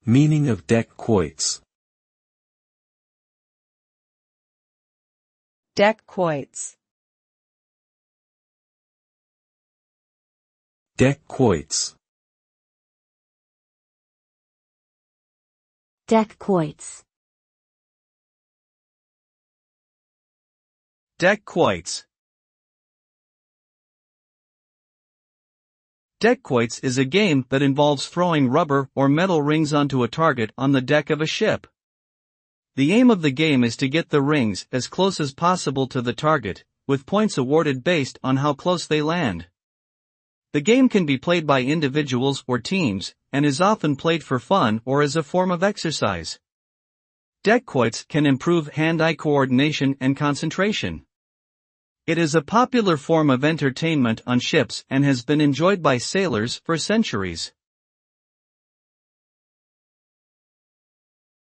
Meaning of deck quoits. Deck quoits. Deck quoits. Deck quoits. Deck quoits. Deck quoits is a game that involves throwing rubber or metal rings onto a target on the deck of a ship. The aim of the game is to get the rings as close as possible to the target, with points awarded based on how close they land. The game can be played by individuals or teams, and is often played for fun or as a form of exercise. Deck quoits can improve hand-eye coordination and concentration. It is a popular form of entertainment on ships and has been enjoyed by sailors for centuries.